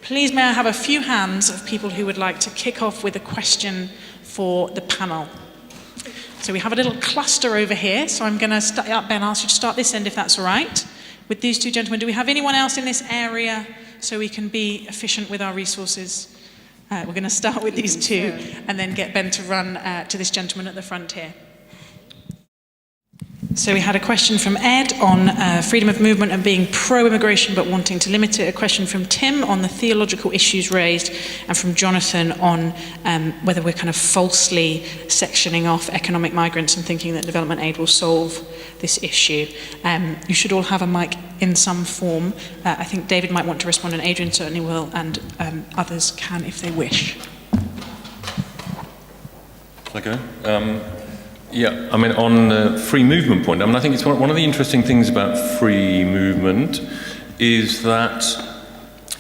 Please may I have a few hands of people who would like to kick off with a question for the panel. So we have a little cluster over here, so I'm going to start, Ben, I'll ask you to start this end if that's all right. With these two gentlemen, do we have anyone else in this area so we can be efficient with our resources? We're going to start with these two and then get Ben to run to this gentleman at the front here. So we had a question from Ed on freedom of movement and being pro-immigration but wanting to limit it. A question from Tim on the theological issues raised, and from Jonathan on whether we're kind of falsely sectioning off economic migrants and thinking that development aid will solve this issue. You should all have a mic in some form. I think David might want to respond, and Adrian certainly will, and others can if they wish. Okay. Yeah, I mean, on the free movement point, I mean, I think it's one of the interesting things about free movement is that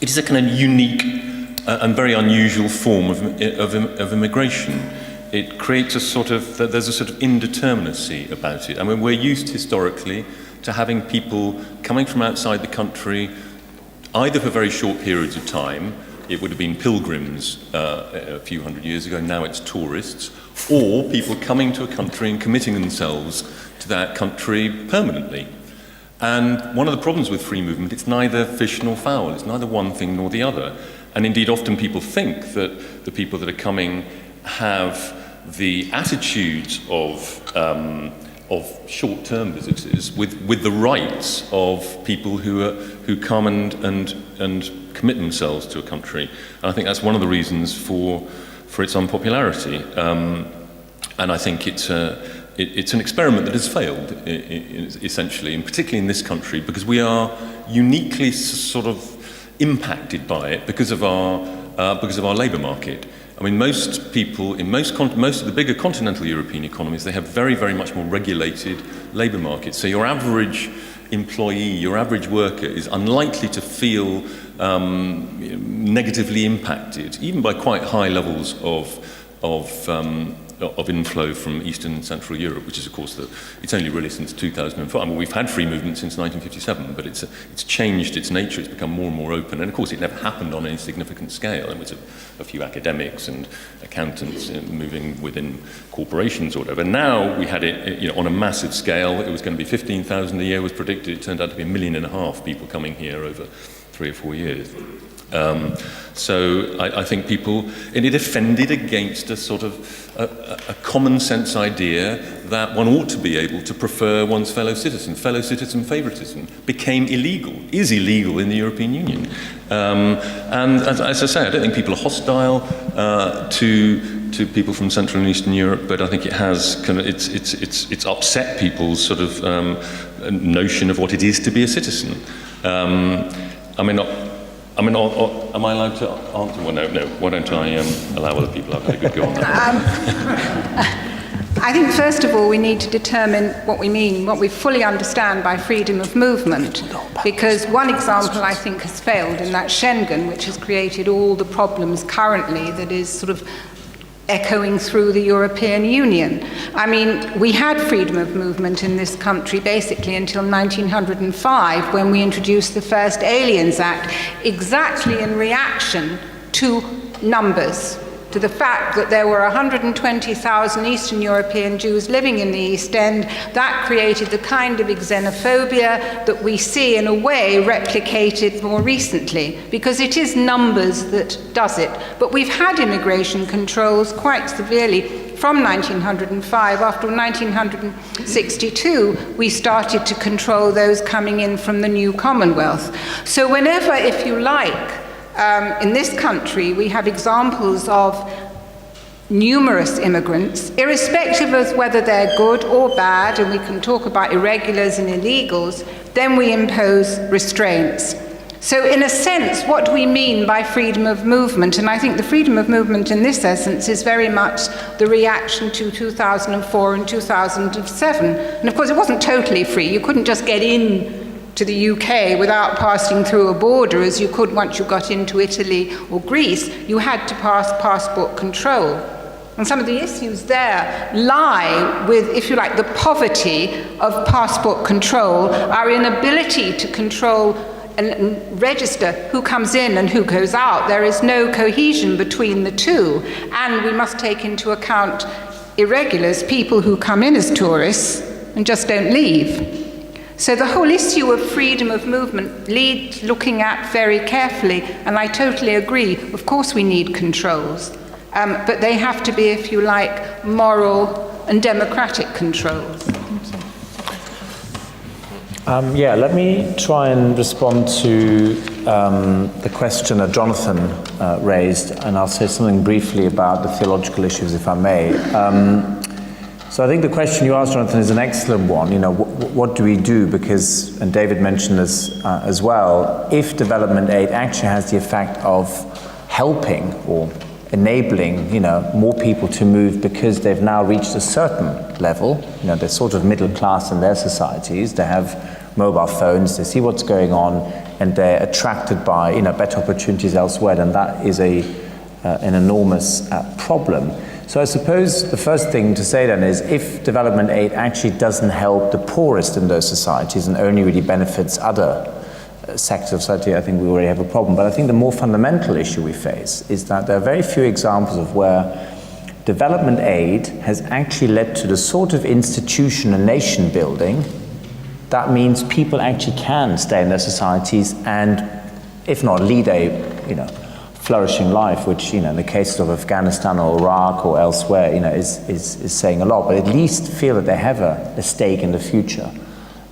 it is a kind of unique and very unusual form of immigration. It creates a sort of, there's a sort of indeterminacy about it. I mean, we're used historically to having people coming from outside the country, either for very short periods of time. It would have been pilgrims a few hundred years ago, now it's tourists, or people coming to a country and committing themselves to that country permanently. And one of the problems with free movement, it's neither fish nor fowl, it's neither one thing nor the other. And indeed, often people think that the people that are coming have the attitudes of short-term visitors with the rights of people who come and commit themselves to a country. And I think that's one of the reasons for its unpopularity. And I think it's an experiment that has failed, essentially, and particularly in this country, because we are uniquely sort of impacted by it because of our labour market. I mean, most people in most of the bigger continental European economies, they have very, very much more regulated labour markets. So your average employee, your average worker is unlikely to feel negatively impacted, even by quite high levels of inflow from Eastern and Central Europe, which is, of course, it's only really since 2005. I mean, we've had free movement since 1957, but it's changed its nature. It's become more and more open. And, of course, it never happened on any significant scale. It was a few academics and accountants moving within corporations or whatever. Now we had it on a massive scale. It was going to be 15,000 a year was predicted. It turned out to be 1.5 million people coming here over 3 or 4 years. So I think people, and it offended against a sort of a common sense idea that one ought to be able to prefer one's fellow citizen. Fellow citizen favoritism became illegal, is illegal in the European Union. And as I say, I don't think people are hostile to people from Central and Eastern Europe, but I think it has kind of, it's upset people's sort of notion of what it is to be a citizen. Am I allowed to answer? Well, no. Why don't I allow other people? I've had a good go on that. I think, first of all, we need to determine what we mean, what we fully understand by freedom of movement. Because one example, I think, has failed, and that's Schengen, which has created all the problems currently that is sort of echoing through the European Union. I mean, we had freedom of movement in this country basically until 1905, when we introduced the first Aliens Act, exactly in reaction to numbers, to the fact that there were 120,000 Eastern European Jews living in the East End. That created the kind of xenophobia that we see in a way replicated more recently, because it is numbers that does it. But we've had immigration controls quite severely from 1905. After 1962, we started to control those coming in from the new Commonwealth. So whenever, if you like, in this country, we have examples of numerous immigrants, irrespective of whether they're good or bad, and we can talk about irregulars and illegals, then we impose restraints. So in a sense, what do we mean by freedom of movement? And I think the freedom of movement in this essence is very much the reaction to 2004 and 2007. And of course, it wasn't totally free. You couldn't just get in to the UK without passing through a border, as you could once you got into Italy or Greece. You had to pass passport control. And some of the issues there lie with, if you like, the poverty of passport control, our inability to control and register who comes in and who goes out. There is no cohesion between the two. And we must take into account irregulars, people who come in as tourists and just don't leave. So the whole issue of freedom of movement needs looking at very carefully, and I totally agree. Of course we need controls, but they have to be, if you like, moral and democratic controls. Yeah, let me try and respond to the question that Jonathan raised, and I'll say something briefly about the theological issues, if I may. So I think the question you asked, Jonathan, is an excellent one. You know, what do we do? Because, and David mentioned this as well, if development aid actually has the effect of helping or enabling, you know, more people to move because they've now reached a certain level, you know, they're sort of middle class in their societies, they have mobile phones, they see what's going on, and they're attracted by, you know, better opportunities elsewhere, then that is an enormous problem. So I suppose the first thing to say then is, if development aid actually doesn't help the poorest in those societies and only really benefits other sectors of society, I think we already have a problem. But I think the more fundamental issue we face is that there are very few examples of where development aid has actually led to the sort of institution and nation building that means people actually can stay in their societies and, if not lead a, you know, flourishing life, which, you know, in the cases of Afghanistan or Iraq or elsewhere, you know, is saying a lot, but at least feel that they have a stake in the future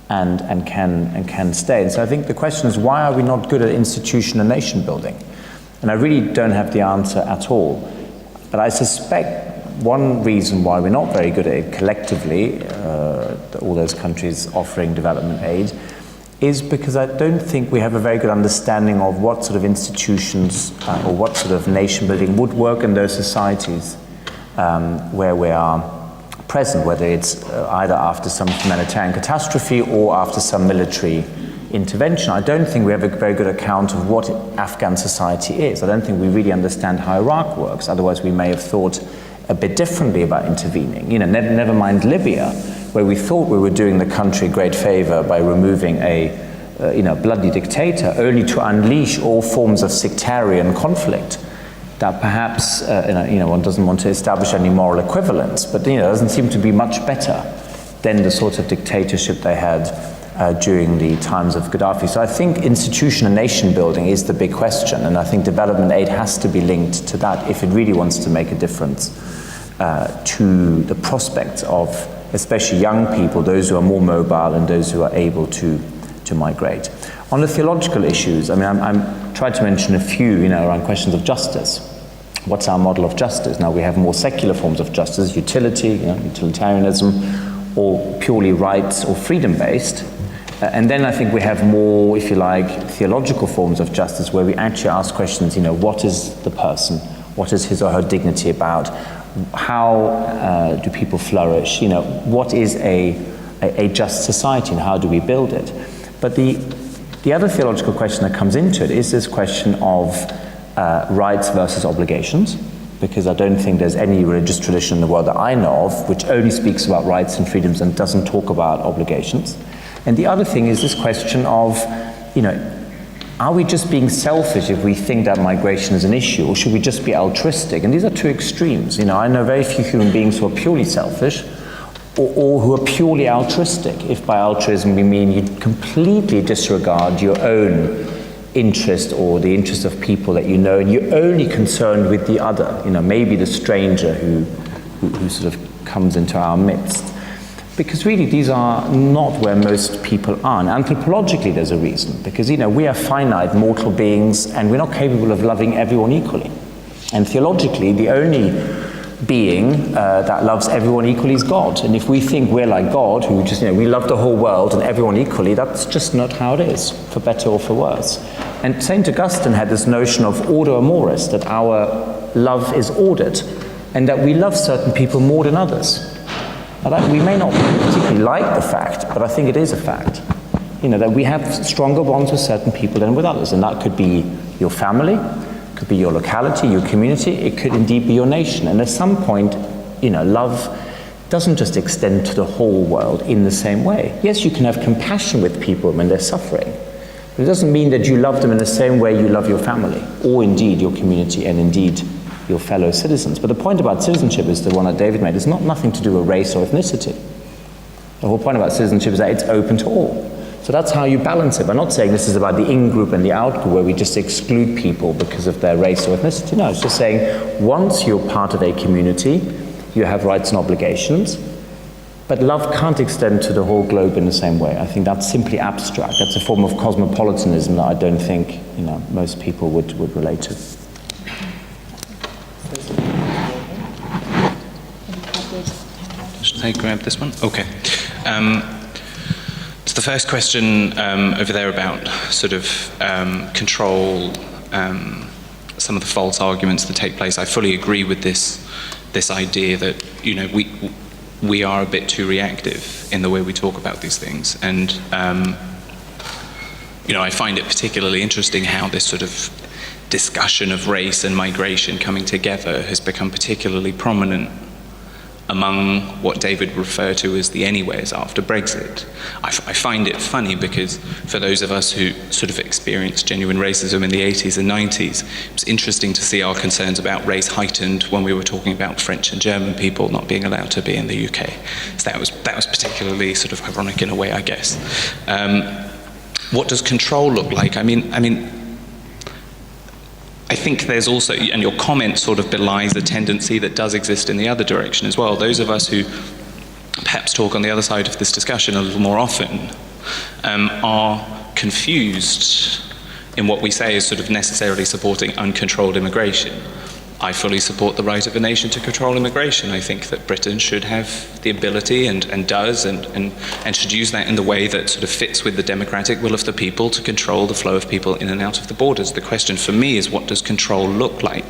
and can stay. And so I think the question is, why are we not good at institution and nation building? And I really don't have the answer at all. But I suspect one reason why we're not very good at it collectively, all those countries offering development aid, is because I don't think we have a very good understanding of what sort of institutions or what sort of nation building would work in those societies where we are present, whether it's either after some humanitarian catastrophe or after some military intervention. I don't think we have a very good account of what Afghan society is. I don't think we really understand how Iraq works. Otherwise, we may have thought a bit differently about intervening. You know, never mind Libya, where we thought we were doing the country a great favor by removing a bloody dictator, only to unleash all forms of sectarian conflict that perhaps one doesn't want to establish any moral equivalence, but doesn't seem to be much better than the sort of dictatorship they had during the times of Gaddafi. So I think institution and nation building is the big question, and I think development aid has to be linked to that if it really wants to make a difference to the prospects of especially young people, those who are more mobile and those who are able to migrate. On the theological issues, I mean, I'm trying to mention a few, around questions of justice. What's our model of justice? Now, we have more secular forms of justice, utility, utilitarianism, or purely rights or freedom-based. And then I think we have more, if you like, theological forms of justice where we actually ask questions, what is the person? What is his or her dignity about? How do people flourish? What is a just society and how do we build it? But the other theological question that comes into it is this question of rights versus obligations, because I don't think there's any religious tradition in the world that I know of which only speaks about rights and freedoms and doesn't talk about obligations. And the other thing is this question of, are we just being selfish if we think that migration is an issue, or should we just be altruistic? And these are two extremes. I know very few human beings who are purely selfish or who are purely altruistic, if by altruism we mean you completely disregard your own interest or the interest of people that you know, and you're only concerned with the other, maybe the stranger who sort of comes into our midst. Because really these are not where most people are. And anthropologically there's a reason, because we are finite mortal beings and we're not capable of loving everyone equally. And theologically the only being that loves everyone equally is God. And if we think we're like God, who just, we love the whole world and everyone equally, that's just not how it is, for better or for worse. And St. Augustine had this notion of ordo amoris, that our love is ordered, and that we love certain people more than others. Now we may not particularly like the fact, but I think it is a fact, that we have stronger bonds with certain people than with others, and that could be your family, it could be your locality, your community, it could indeed be your nation. And at some point, love doesn't just extend to the whole world in the same way. Yes, you can have compassion with people when they're suffering, It doesn't mean that you love them in the same way you love your family, or indeed your community, and indeed your fellow citizens. But the point about citizenship is the one that David made. It's not nothing to do with race or ethnicity. The whole point about citizenship is that it's open to all. So that's how you balance it. I'm not saying this is about the in-group and the out-group where we just exclude people because of their race or ethnicity. No, it's just saying once you're part of a community, you have rights and obligations, but love can't extend to the whole globe in the same way. I think that's simply abstract. That's a form of cosmopolitanism that I don't think most people would relate to. Should I grab this one? Okay. So the first question over there about sort of control, some of the false arguments that take place. I fully agree with this idea that we are a bit too reactive in the way we talk about these things, and I find it particularly interesting how this sort of discussion of race and migration coming together has become particularly prominent among what David referred to as the anywheres after Brexit. I find it funny because for those of us who sort of experienced genuine racism in the 80s and 90s, it was interesting to see our concerns about race heightened when we were talking about French and German people not being allowed to be in the UK. So that was particularly sort of ironic in a way, I guess. What does control look like? I think there's also, and your comment sort of belies a tendency that does exist in the other direction as well. Those of us who perhaps talk on the other side of this discussion a little more often are confused in what we say is sort of necessarily supporting uncontrolled immigration. I fully support the right of a nation to control immigration. I think that Britain should have the ability and does and should use that in the way that sort of fits with the democratic will of the people to control the flow of people in and out of the borders. The question for me is, what does control look like?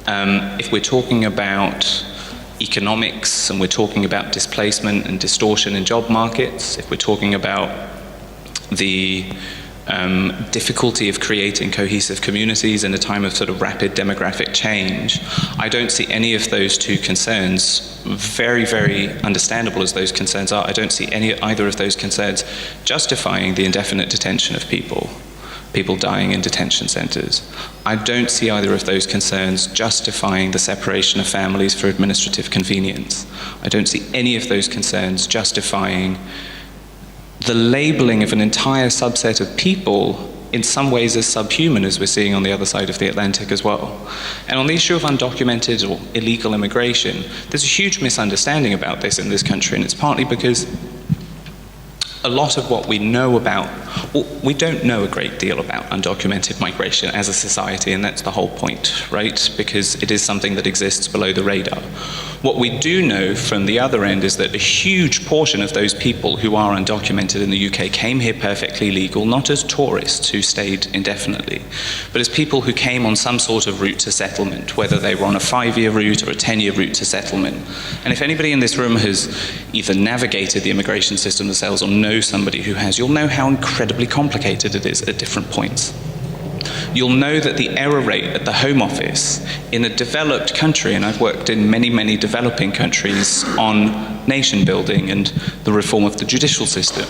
If we're talking about economics and we're talking about displacement and distortion in job markets, if we're talking about the difficulty of creating cohesive communities in a time of sort of rapid demographic change, I don't see any of those two concerns, very, very understandable as those concerns are, I don't see either of those concerns justifying the indefinite detention of people dying in detention centres. I don't see either of those concerns justifying the separation of families for administrative convenience. I don't see any of those concerns justifying the labeling of an entire subset of people in some ways as subhuman, as we're seeing on the other side of the Atlantic as well. And on the issue of undocumented or illegal immigration, there's a huge misunderstanding about this in this country, and it's partly because a lot of what we know about, well, we don't know a great deal about undocumented migration as a society, and that's the whole point, right? Because it is something that exists below the radar. What we do know from the other end is that a huge portion of those people who are undocumented in the UK came here perfectly legal, not as tourists who stayed indefinitely, but as people who came on some sort of route to settlement, whether they were on a 5-year route or a 10-year route to settlement. And if anybody in this room has either navigated the immigration system themselves or know somebody who has, you'll know how incredibly complicated it is at different points. You'll know that the error rate at the Home Office in a developed country, and I've worked in many, many developing countries on nation building and the reform of the judicial system.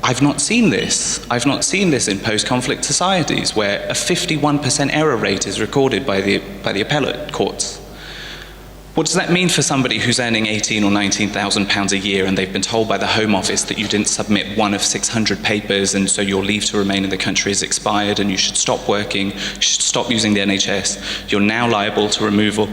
I've not seen this. I've not seen this in post-conflict societies where a 51% error rate is recorded by the appellate courts. What does that mean for somebody who's earning £18,000 or £19,000 a year and they've been told by the Home Office that you didn't submit one of 600 papers and so your leave to remain in the country is expired and you should stop working, you should stop using the NHS, you're now liable to removal?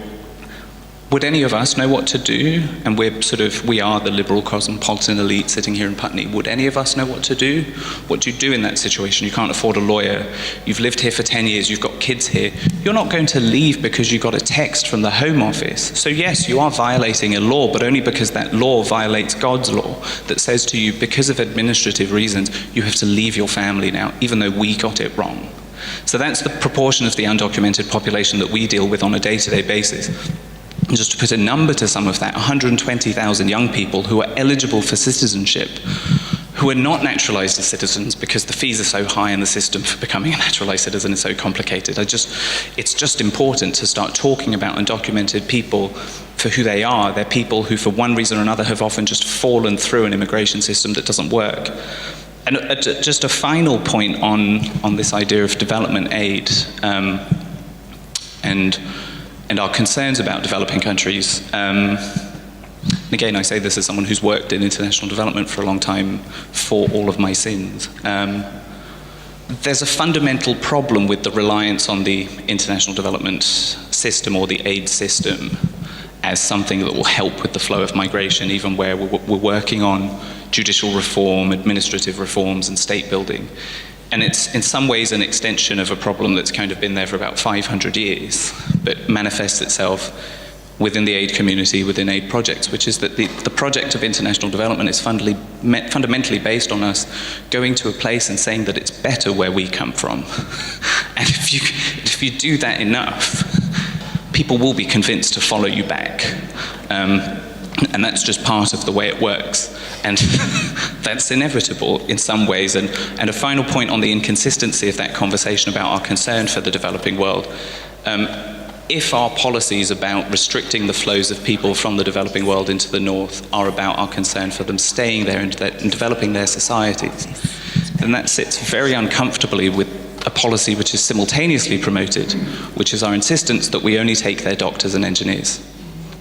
Would any of us know what to do? And we are the liberal cosmopolitan elite sitting here in Putney. Would any of us know what to do? What do you do in that situation? You can't afford a lawyer. You've lived here for 10 years. You've got kids here. You're not going to leave because you got a text from the Home Office. So yes, you are violating a law, but only because that law violates God's law that says to you, because of administrative reasons, you have to leave your family now, even though we got it wrong. So that's the proportion of the undocumented population that we deal with on a day-to-day basis. And just to put a number to some of that, 120,000 young people who are eligible for citizenship, who are not naturalized as citizens because the fees are so high and the system for becoming a naturalized citizen is so complicated. It's just important to start talking about undocumented people for who they are. They're people who, for one reason or another, have often just fallen through an immigration system that doesn't work. And just a final point on this idea of development aid and our concerns about developing countries. And again, I say this as someone who's worked in international development for a long time, for all of my sins. There's a fundamental problem with the reliance on the international development system or the aid system as something that will help with the flow of migration, even where we're working on judicial reform, administrative reforms, and state building. And it's in some ways an extension of a problem that's kind of been there for about 500 years, but manifests itself within the aid community, within aid projects, which is that the project of international development is fundamentally based on us going to a place and saying that it's better where we come from. And if you do that enough, people will be convinced to follow you back. And that's just part of the way it works. And that's inevitable in some ways. And a final point on the inconsistency of that conversation about our concern for the developing world. If our policies about restricting the flows of people from the developing world into the north are about our concern for them staying there and developing their societies, then that sits very uncomfortably with a policy which is simultaneously promoted, which is our insistence that we only take their doctors and engineers,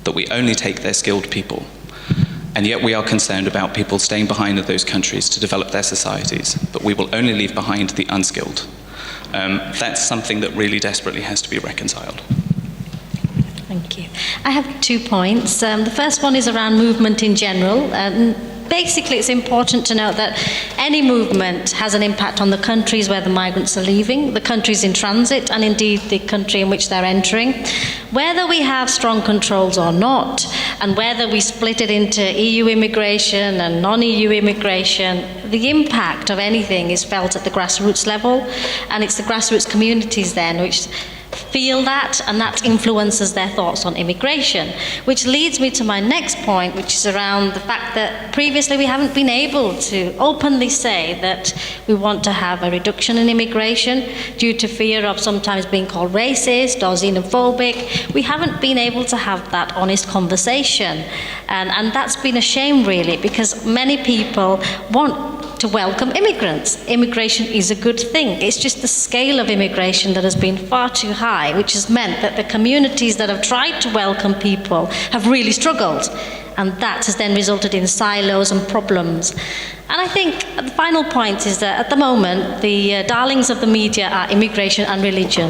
that we only take their skilled people. And yet we are concerned about people staying behind in those countries to develop their societies, but we will only leave behind the unskilled. That's something that really desperately has to be reconciled. Thank you. I have 2 points. The first one is around movement in general. Basically, it's important to note that any movement has an impact on the countries where the migrants are leaving, the countries in transit, and indeed the country in which they're entering. Whether we have strong controls or not, and whether we split it into EU immigration and non-EU immigration, the impact of anything is felt at the grassroots level, and it's the grassroots communities then which feel that, and that influences their thoughts on immigration. Which leads me to my next point, which is around the fact that previously we haven't been able to openly say that we want to have a reduction in immigration due to fear of sometimes being called racist or xenophobic. We haven't been able to have that honest conversation. And that's been a shame, really, because many people want to welcome immigrants. Immigration is a good thing. It's just the scale of immigration that has been far too high, which has meant that the communities that have tried to welcome people have really struggled. And that has then resulted in silos and problems. And I think the final point is that at the moment, the darlings of the media are immigration and religion.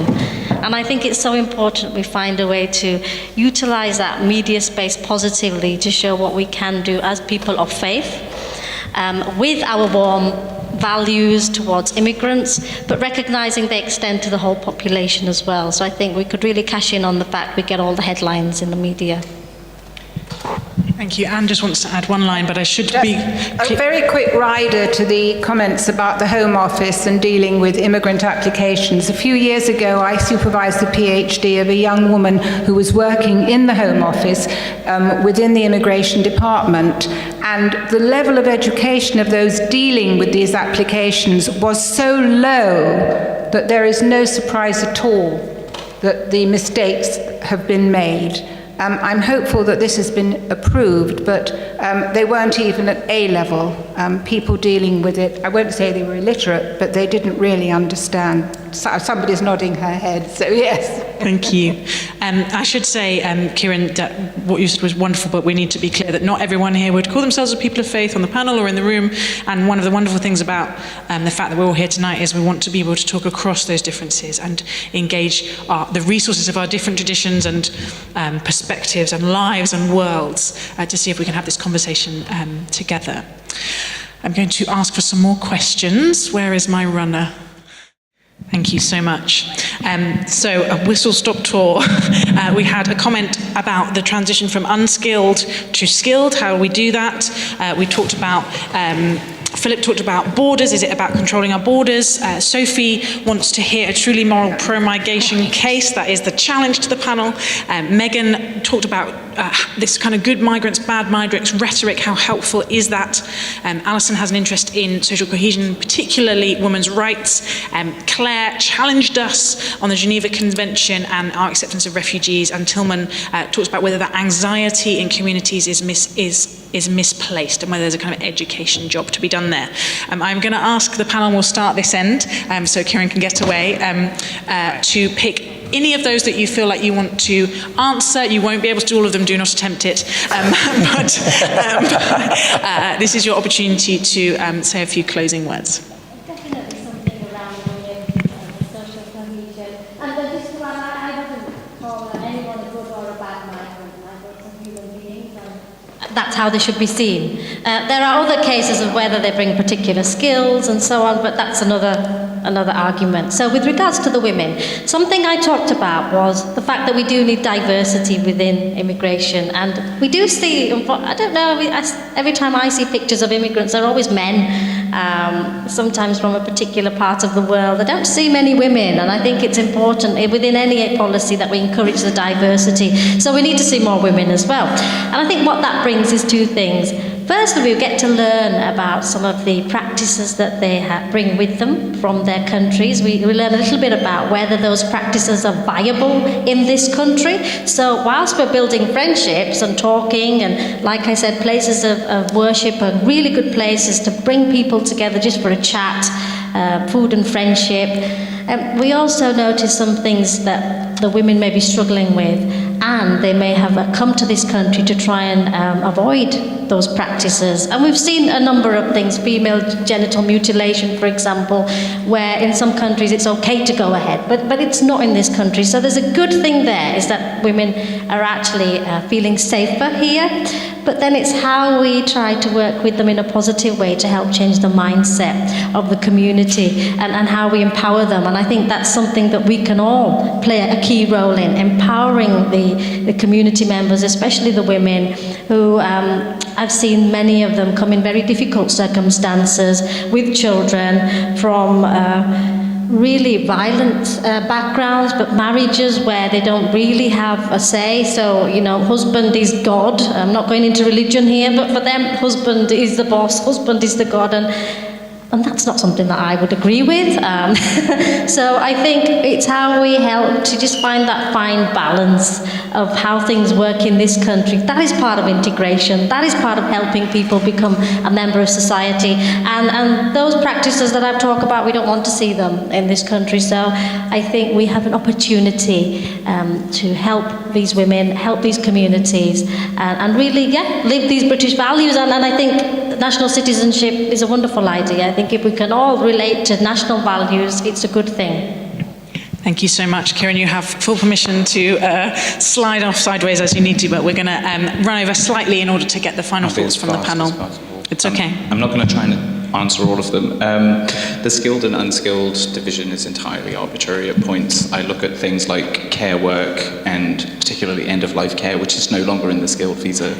And I think it's so important we find a way to utilize that media space positively to show what we can do as people of faith, with our warm values towards immigrants, but recognising they extend to the whole population as well. So I think we could really cash in on the fact we get all the headlines in the media. Thank you. Anne just wants to add one line, but I should be... A very quick rider to the comments about the Home Office and dealing with immigrant applications. A few years ago, I supervised the PhD of a young woman who was working in the Home Office within the Immigration Department. And the level of education of those dealing with these applications was so low that there is no surprise at all that the mistakes have been made. I'm hopeful that this has been approved, but they weren't even at A level. People dealing with it, I won't say they were illiterate, but they didn't really understand. Somebody's nodding her head, so yes. Thank you. I should say, Kiran, that what you said was wonderful, but we need to be clear that not everyone here would call themselves a people of faith on the panel or in the room. And one of the wonderful things about the fact that we're all here tonight is we want to be able to talk across those differences and engage the resources of our different traditions and perspectives and lives and worlds to see if we can have this conversation together. I'm going to ask for some more questions. Where is my runner? Thank you so much. So a whistle-stop tour. We had a comment about the transition from unskilled to skilled, how we do that. We talked about, Philip talked about borders. Is it about controlling our borders? Sophie wants to hear a truly moral pro-migration case. That is the challenge to the panel. Megan talked about this kind of good migrants, bad migrants rhetoric. How helpful is that? Alison has an interest in social cohesion, particularly women's rights. Claire challenged us on the Geneva Convention and our acceptance of refugees. And Tillman talks about whether that anxiety in communities is is misplaced and whether there's a kind of education job to be done there. I'm going to ask the panel, we'll start this end, so Kiran can get away, to pick any of those that you feel like you want to answer. You won't be able to do all of them, do not attempt it. But this is your opportunity to say a few closing words. Definitely something around women, the social cohesion. And just to add, I wouldn't call anyone a good or a bad migrant. I thought some human beings, and that's how they should be seen. There are other cases of whether they bring particular skills and so on, but that's another argument. So with regards to the women, something I talked about was the fact that we do need diversity within immigration, and we do see, I don't know, every time I see pictures of immigrants, they're always men, sometimes from a particular part of the world. I don't see many women, and I think it's important within any policy that we encourage the diversity. So we need to see more women as well. And I think what that brings is two things. Firstly, we get to learn about some of the practices that they bring with them from their countries. We learn a little bit about whether those practices are viable in this country. So whilst we're building friendships and talking, and like I said, places of worship are really good places to bring people together just for a chat, food and friendship. We also notice some things that the women may be struggling with, and they may have come to this country to try and avoid those practices. And we've seen a number of things, female genital mutilation, for example, where in some countries it's okay to go ahead, but it's not in this country. So there's a good thing there, is that women are actually feeling safer here. But then it's how we try to work with them in a positive way to help change the mindset of the community, and how we empower them. And I think that's something that we can all play a key role in, empowering the community members, especially the women, who I've seen many of them come in very difficult circumstances with children from really violent backgrounds, but marriages where they don't really have a say. So, husband is God. I'm not going into religion here, but for them, husband is the boss, husband is the God, and that's not something that I would agree with. So I think it's how we help to just find that fine balance of how things work in this country. That is part of integration. That is part of helping people become a member of society. And those practices that I've talked about, we don't want to see them in this country. So I think we have an opportunity to help these women, help these communities, and really, live these British values. And I think national citizenship is a wonderful idea. I think if we can all relate to national values, it's a good thing. Thank you so much, Kiran. You have full permission to slide off sideways as you need to, but we're going to run over slightly in order to get the final thoughts from the panel. It's okay. I'm not going to try and answer all of them. The skilled and unskilled division is entirely arbitrary at points. I look at things like care work, and particularly end-of-life care, which is no longer in the skilled visa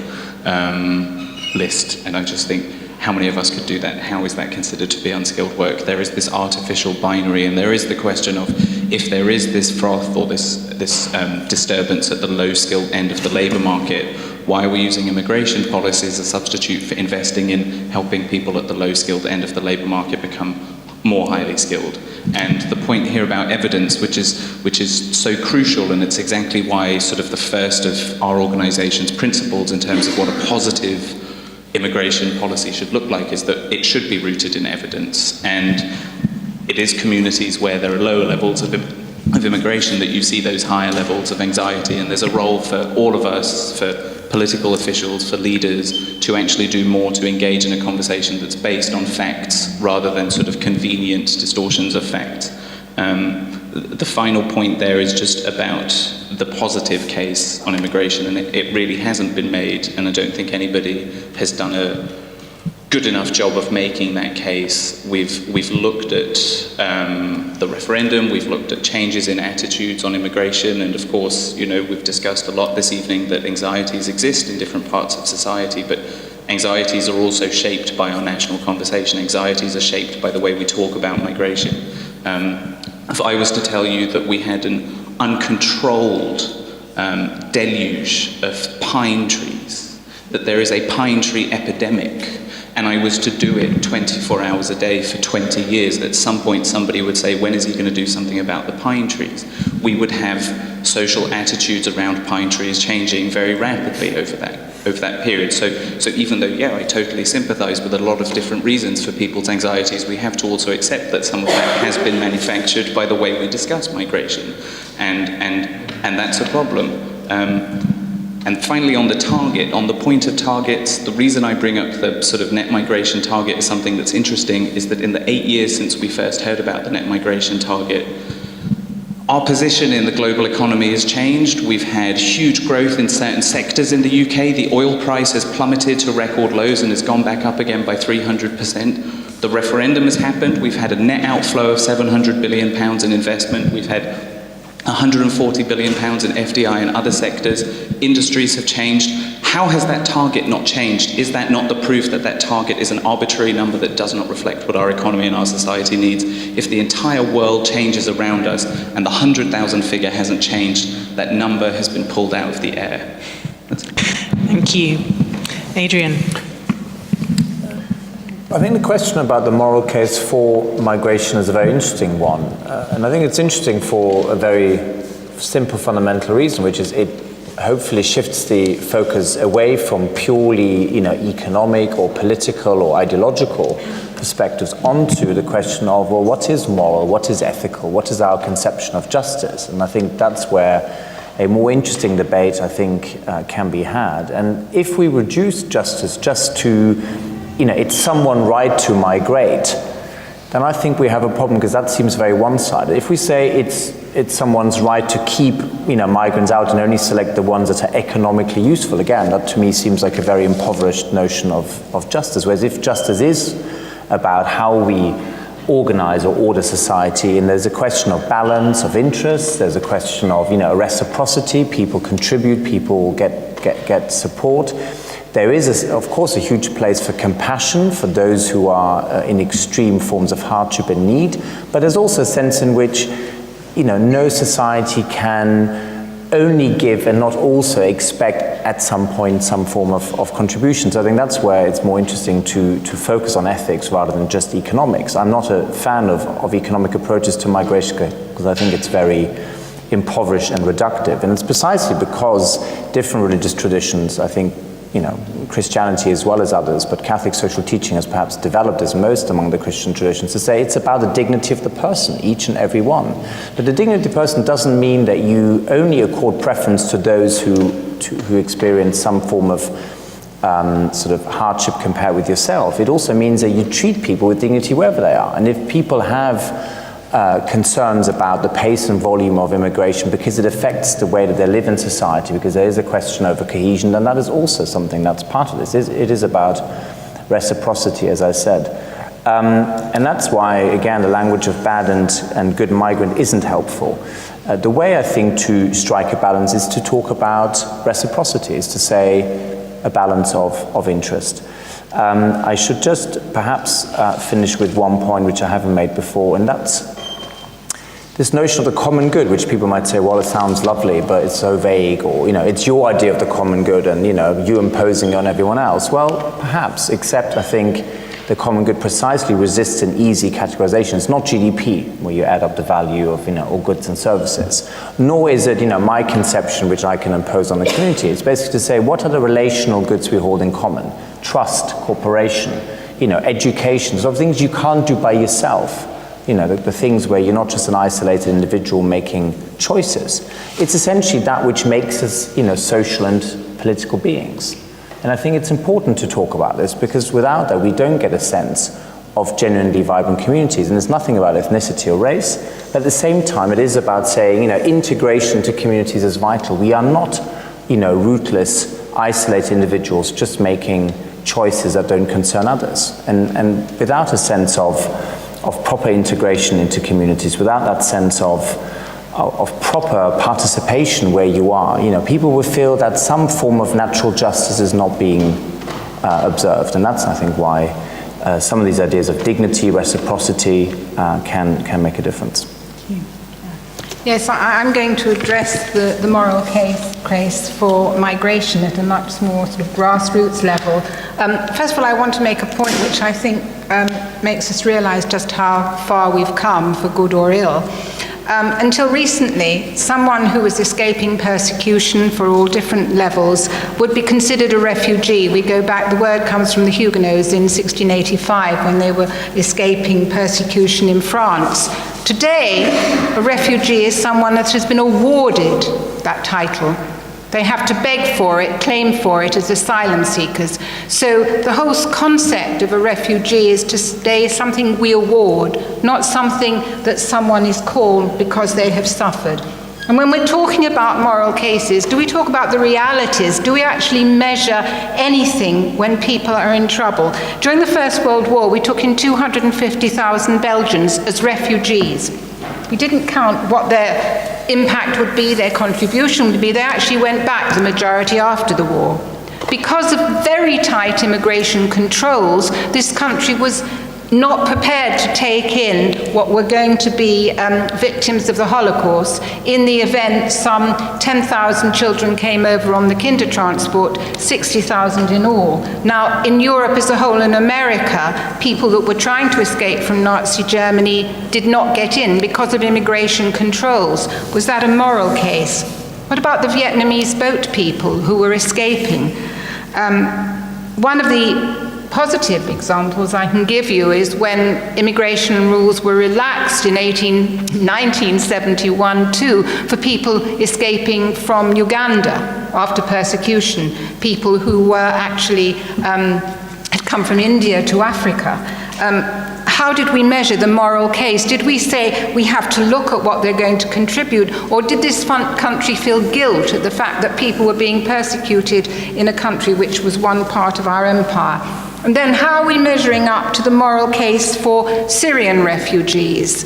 list, and I just think, how many of us could do that? How is that considered to be unskilled work? There is this artificial binary, and there is the question of, if there is this froth or this disturbance at the low-skilled end of the labour market, why are we using immigration policy as a substitute for investing in helping people at the low-skilled end of the labour market become more highly skilled? And the point here about evidence, which is so crucial, and it's exactly why sort of the first of our organisation's principles in terms of what a positive immigration policy should look like, is that it should be rooted in evidence. And it is communities where there are lower levels of immigration that you see those higher levels of anxiety, and there's a role for all of us, for political officials, for leaders, to actually do more to engage in a conversation that's based on facts rather than sort of convenient distortions of facts. The final point there is just about the positive case on immigration, and it really hasn't been made, and I don't think anybody has done a good enough job of making that case. We've looked at the referendum, we've looked at changes in attitudes on immigration, and of course, we've discussed a lot this evening that anxieties exist in different parts of society, but anxieties are also shaped by our national conversation. Anxieties are shaped by the way we talk about migration. If I was to tell you that we had an uncontrolled deluge of pine trees, that there is a pine tree epidemic, and I was to do it 24 hours a day for 20 years, at some point somebody would say, when is he going to do something about the pine trees? we would have social attitudes around pine trees changing very rapidly over that period. So even though, yeah, I totally sympathise with a lot of different reasons for people's anxieties, we have to also accept that some of that has been manufactured by the way we discuss migration, and that's a problem. And finally, on the point of targets, the reason I bring up the sort of net migration target as something that's interesting is that in the 8 years since we first heard about the net migration target, our position in the global economy has changed. We've had huge growth in certain sectors in the UK. The oil price has plummeted to record lows and has gone back up again by 300%. The referendum has happened. We've had a net outflow of £700 billion in investment. We've had £140 billion in FDI and other sectors. Industries have changed. How has that target not changed? Is that not the proof that that target is an arbitrary number that does not reflect what our economy and our society needs? If the entire world changes around us and the 100,000 figure hasn't changed, that number has been pulled out of the air. Thank you. Adrian. I think the question about the moral case for migration is a very interesting one. And I think it's interesting for a very simple fundamental reason, which is it hopefully shifts the focus away from purely, economic or political or ideological perspectives onto the question of, well, what is moral, what is ethical, what is our conception of justice? And I think that's where a more interesting debate, I think, can be had. And if we reduce justice just to, it's someone's right to migrate, then I think we have a problem, because that seems very one-sided. If we say it's someone's right to keep migrants out and only select the ones that are economically useful, again, that to me seems like a very impoverished notion of justice. Whereas if justice is about how we organize or order society, and there's a question of balance of interests, there's a question of reciprocity, people contribute, people get support. There is, of course, a huge place for compassion for those who are in extreme forms of hardship and need, but there's also a sense in which, no society can only give and not also expect at some point some form of contribution. So I think that's where it's more interesting to focus on ethics rather than just economics. I'm not a fan of economic approaches to migration because I think it's very impoverished and reductive. And it's precisely because different religious traditions, I think, Christianity as well as others, but Catholic social teaching has perhaps developed as most among the Christian traditions, to say it's about the dignity of the person, each and every one. But the dignity of the person doesn't mean that you only accord preference to those who experience some form of sort of hardship compared with yourself. It also means that you treat people with dignity wherever they are. And if people have concerns about the pace and volume of immigration because it affects the way that they live in society, because there is a question over cohesion, then that is also something that's part of this. It is about reciprocity, as I said. And that's why, again, the language of bad and good migrant isn't helpful. The way, I think, to strike a balance is to talk about reciprocity, is to say a balance of interest. I should just perhaps finish with one point which I haven't made before, and that's this notion of the common good, which people might say, well, it sounds lovely, but it's so vague, or, it's your idea of the common good and, you imposing it on everyone else. Well, perhaps, except I think the common good precisely resists an easy categorization. It's not GDP, where you add up the value of, all goods and services. Nor is it, my conception, which I can impose on the community. It's basically to say, what are the relational goods we hold in common? Trust, cooperation, education, sort of things you can't do by yourself. The things where you're not just an isolated individual making choices. It's essentially that which makes us, social and political beings. And I think it's important to talk about this, because without that, we don't get a sense of genuinely vibrant communities. And there's nothing about ethnicity or race. But at the same time, it is about saying, integration into communities is vital. We are not, rootless, isolated individuals just making choices that don't concern others. And without a sense of proper integration into communities, without that sense of proper participation where you are, people will feel that some form of natural justice is not being observed. And that's, I think, why some of these ideas of dignity, reciprocity can make a difference. Yes, I'm going to address the moral case for migration at a much more sort of grassroots level. First of all, I want to make a point which I think makes us realise just how far we've come, for good or ill. Until recently, someone who was escaping persecution for all different levels would be considered a refugee. We go back, the word comes from the Huguenots in 1685 when they were escaping persecution in France. Today, a refugee is someone that has been awarded that title. They have to beg for it, claim for it as asylum seekers. So the whole concept of a refugee is to stay something we award, not something that someone is called because they have suffered. And when we're talking about moral cases, do we talk about the realities? Do we actually measure anything when people are in trouble? During the First World War, we took in 250,000 Belgians as refugees. We didn't count what their impact would be, their contribution would be. They actually went back, the majority, after the war. Because of very tight immigration controls, this country was not prepared to take in what were going to be victims of the Holocaust. In the event, some 10,000 children came over on the kinder transport, 60,000 in all. Now, in Europe as a whole, in America, people that were trying to escape from Nazi Germany did not get in because of immigration controls. Was that a moral case? What about the Vietnamese boat people who were escaping? One of the positive examples I can give you is when immigration rules were relaxed in 1971 too, for people escaping from Uganda after persecution, people who were actually had come from India to Africa. How did we measure the moral case? Did we say we have to look at what they're going to contribute, or did this country feel guilt at the fact that people were being persecuted in a country which was one part of our empire? And then how are we measuring up to the moral case for Syrian refugees,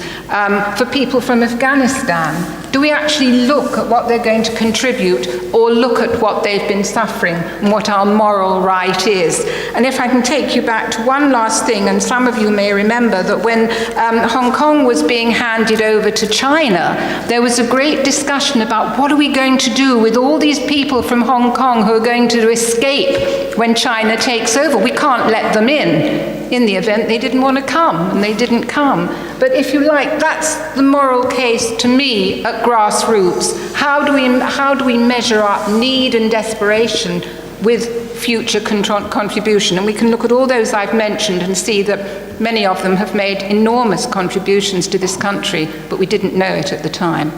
for people from Afghanistan? Do we actually look at what they're going to contribute, or look at what they've been suffering and what our moral right is? And if I can take you back to one last thing, and some of you may remember that when Hong Kong was being handed over to China, there was a great discussion about what are we going to do with all these people from Hong Kong who are going to escape when China takes over. We can't let them in the event they didn't want to come, and they didn't come. But if you like, that's the moral case to me at grassroots. How do we measure up need and desperation with future contribution? And we can look at all those I've mentioned and see that many of them have made enormous contributions to this country, but we didn't know it at the time.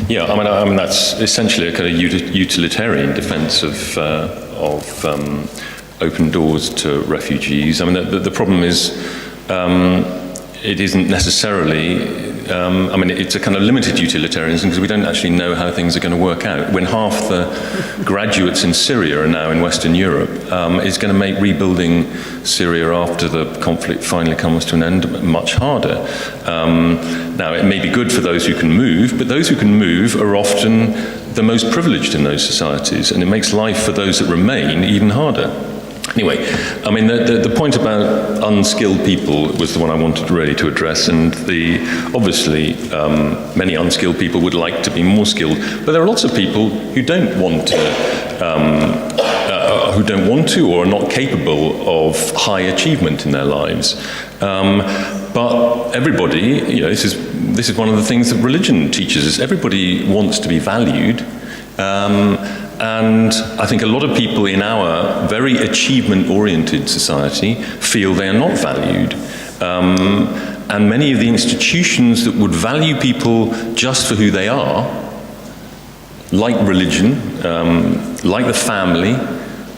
Yeah, I mean that's essentially a kind of utilitarian defence of open doors to refugees. I mean, the problem is it isn't necessarily. I mean, it's a kind of limited utilitarianism because we don't actually know how things are going to work out. When half the graduates in Syria are now in Western Europe, it's going to make rebuilding Syria after the conflict finally comes to an end much harder. Now, it may be good for those who can move, but those who can move are often the most privileged in those societies, and it makes life for those that remain even harder. Anyway, I mean, the point about unskilled people was the one I wanted really to address, and obviously many unskilled people would like to be more skilled, but there are lots of people who don't want to, or are not capable of high achievement in their lives. But everybody, this is one of the things that religion teaches us. Everybody wants to be valued. And I think a lot of people in our very achievement-oriented society feel they are not valued. And many of the institutions that would value people just for who they are, like religion, like the family,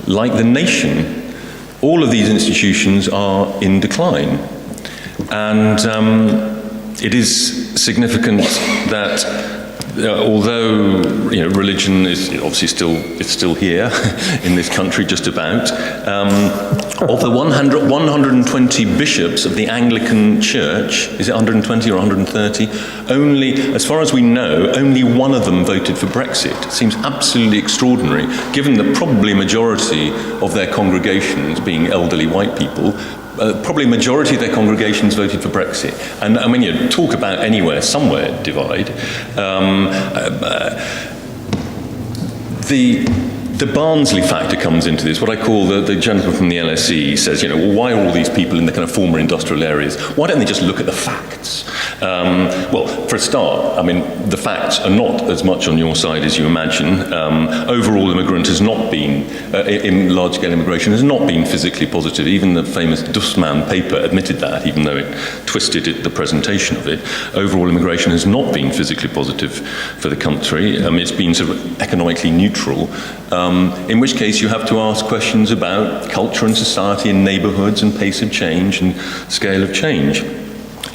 like the nation, all of these institutions are in decline. And it is significant that although religion is obviously still here in this country, just about, of the 120 bishops of the Anglican Church, is it 120 or 130? Only, as far as we know, only one of them voted for Brexit. It seems absolutely extraordinary, given the probably majority of their congregations being elderly white people. Probably a majority of their congregations voted for Brexit. And I mean, talk about anywhere, somewhere divide. the Barnsley factor comes into this. What I call the gentleman from the LSE says, well, why are all these people in the kind of former industrial areas? Why don't they just look at the facts? Well, for a start, I mean, the facts are not as much on your side as you imagine. Overall, immigrant has not been, in large-scale immigration, has not been physically positive. Even the famous Dussmann paper admitted that, even though it twisted the presentation of it. Overall, immigration has not been physically positive for the country. It's been sort of economically neutral, in which case you have to ask questions about culture and society and neighbourhoods and pace of change and scale of change.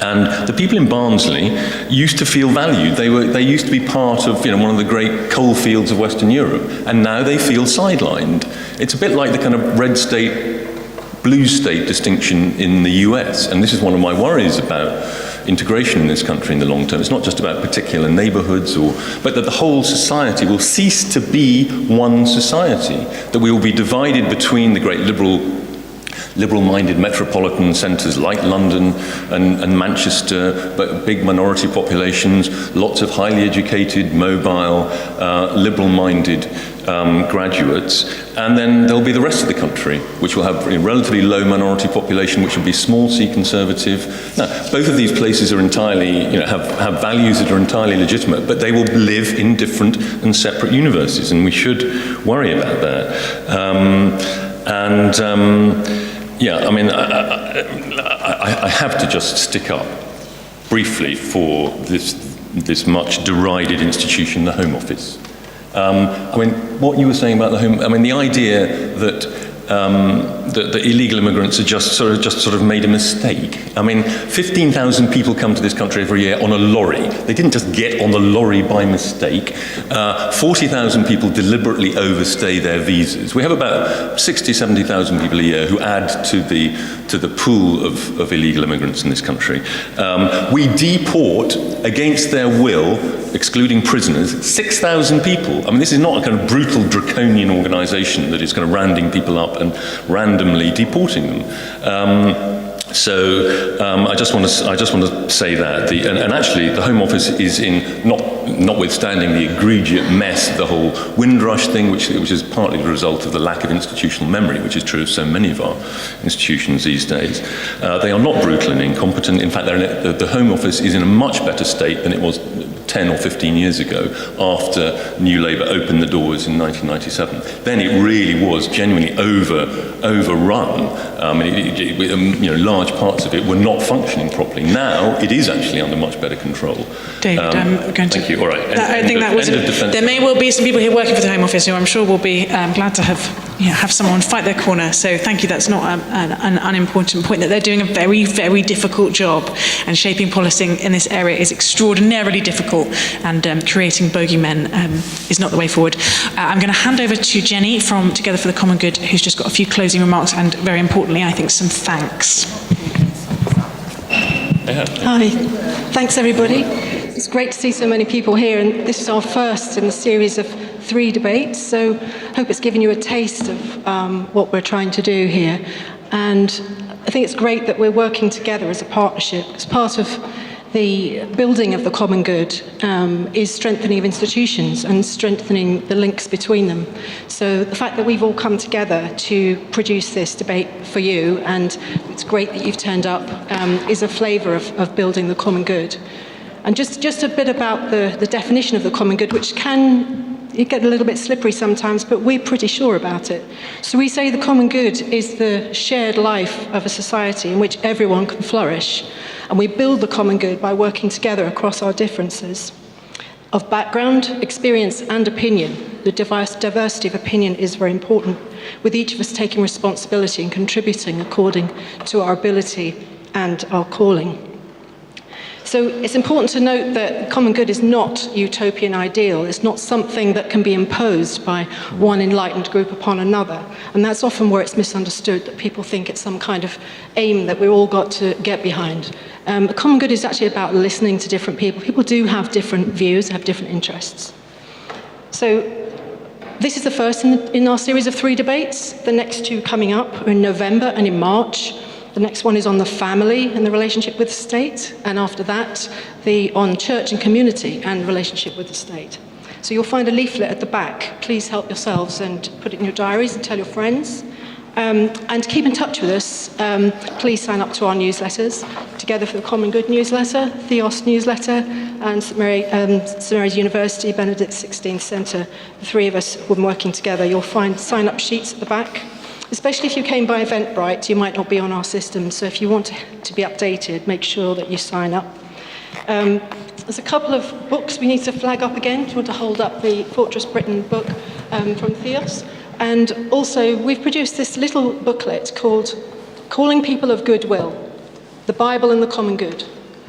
And the people in Barnsley used to feel valued. They used to be part of one of the great coal fields of Western Europe, and now they feel sidelined. It's a bit like the kind of red state, blue state distinction in the US, and this is one of my worries about integration in this country in the long term. It's not just about particular neighbourhoods, but that the whole society will cease to be one society, that we will be divided between the great liberal-minded metropolitan centres like London and Manchester, but big minority populations, lots of highly educated, mobile, liberal-minded graduates, and then there'll be the rest of the country, which will have a relatively low minority population, which will be small c conservative. Now, both of these places are entirely, have values that are entirely legitimate, but they will live in different and separate universes, and we should worry about that. Yeah, I mean, I have to just stick up briefly for this much derided institution, the Home Office. I mean, what you were saying about the Home, I mean, the idea that the illegal immigrants are just sort of made a mistake. I mean, 15,000 people come to this country every year on a lorry. They didn't just get on the lorry by mistake. 40,000 people deliberately overstay their visas. We have about 60, 70,000 people a year who add to the pool of illegal immigrants in this country. We deport against their will, excluding prisoners, 6,000 people. I mean, this is not a kind of brutal, draconian organisation that is kind of rounding people up and randomly deporting them. I just want to say that, and actually the Home Office is in, notwithstanding the egregious mess of the whole Windrush thing, which is partly the result of the lack of institutional memory, which is true of so many of our institutions these days. They are not brutal and incompetent. In fact, the Home Office is in a much better state than it was 10 or 15 years ago, after New Labour opened the doors in 1997. Then it really was genuinely overrun. Large parts of it were not functioning properly. Now it is actually under much better control. David, I'm going to... Thank you. All right. There may well be some people here working for the Home Office who I'm sure will be glad to have someone fight their corner. So thank you. That's not an unimportant point, that they're doing a very, very difficult job, and shaping policy in this area is extraordinarily difficult, and creating bogeymen is not the way forward. I'm going to hand over to Jenny from Together for the Common Good, who's just got a few closing remarks and, very importantly, I think, some thanks. Hi, thanks everybody. It's great to see so many people here, and this is our first in a series of 3 debates, so I hope it's given you a taste of what we're trying to do here. And I think it's great that we're working together as a partnership. As part of the building of the common good is strengthening of institutions and strengthening the links between them. So the fact that we've all come together to produce this debate for you, and it's great that you've turned up, is a flavour of building the common good. And just a bit about the definition of the common good, which it get a little bit slippery sometimes, but we're pretty sure about it. So we say the common good is the shared life of a society in which everyone can flourish. And we build the common good by working together across our differences of background, experience, and opinion. The diversity of opinion is very important, with each of us taking responsibility and contributing according to our ability and our calling. So it's important to note that common good is not utopian ideal. It's not something that can be imposed by one enlightened group upon another. And that's often where it's misunderstood, that people think it's some kind of aim that we've all got to get behind. A common good is actually about listening to different people. People do have different views, have different interests. So this is the first in our series of 3 debates. The next 2 coming up are in November and in March. The next one is on the family and the relationship with the state, and after that, on church and community and relationship with the state. So you'll find a leaflet at the back. Please help yourselves and put it in your diaries and tell your friends. And keep in touch with us. Please sign up to our newsletters, Together for the Common Good newsletter, Theos newsletter, and St Mary's University, Benedict XVI Centre. The three of us have been working together. You'll find sign-up sheets at the back. Especially if you came by Eventbrite, you might not be on our system. So if you want to be updated, make sure that you sign up. There's a couple of books we need to flag up again. Do you want to hold up the Fortress Britain book from Theos? And also, we've produced this little booklet called Calling People of Goodwill, the Bible and the Common Good.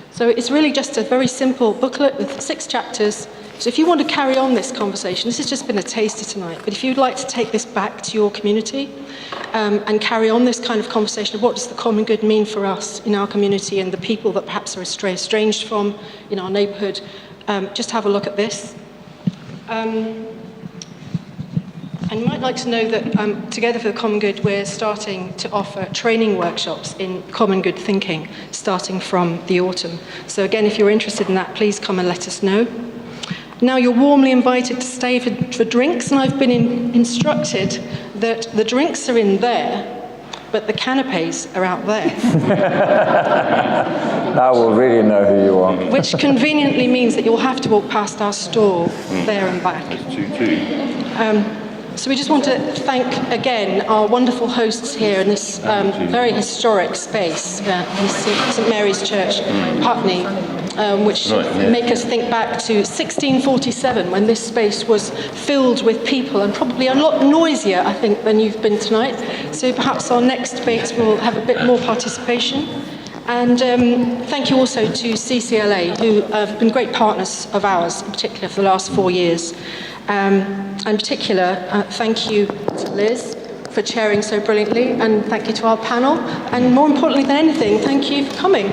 So it's really just a very simple booklet with 6 chapters. So if you want to carry on this conversation, this has just been a taster tonight, but if you'd like to take this back to your community and carry on this kind of conversation of what does the common good mean for us in our community and the people that perhaps are estranged from in our neighbourhood, just have a look at this. And you might like to know that Together for the Common Good, we're starting to offer training workshops in common good thinking, starting from the autumn. So again, if you're interested in that, please come and let us know. Now you're warmly invited to stay for drinks, and I've been instructed that the drinks are in there, but the canapes are out there. Now we'll really know who you are. Which conveniently means that you'll have to walk past our store there and back. So we just want to thank again our wonderful hosts here in this very historic space in St Mary's Church, Putney, which make us think back to 1647 when this space was filled with people and probably a lot noisier, I think, than you've been tonight. So perhaps our next debates will have a bit more participation. And thank you also to CCLA, who have been great partners of ours, in particular for the last 4 years. In particular, thank you to Liz for chairing so brilliantly, and thank you to our panel, and more importantly than anything, thank you for coming.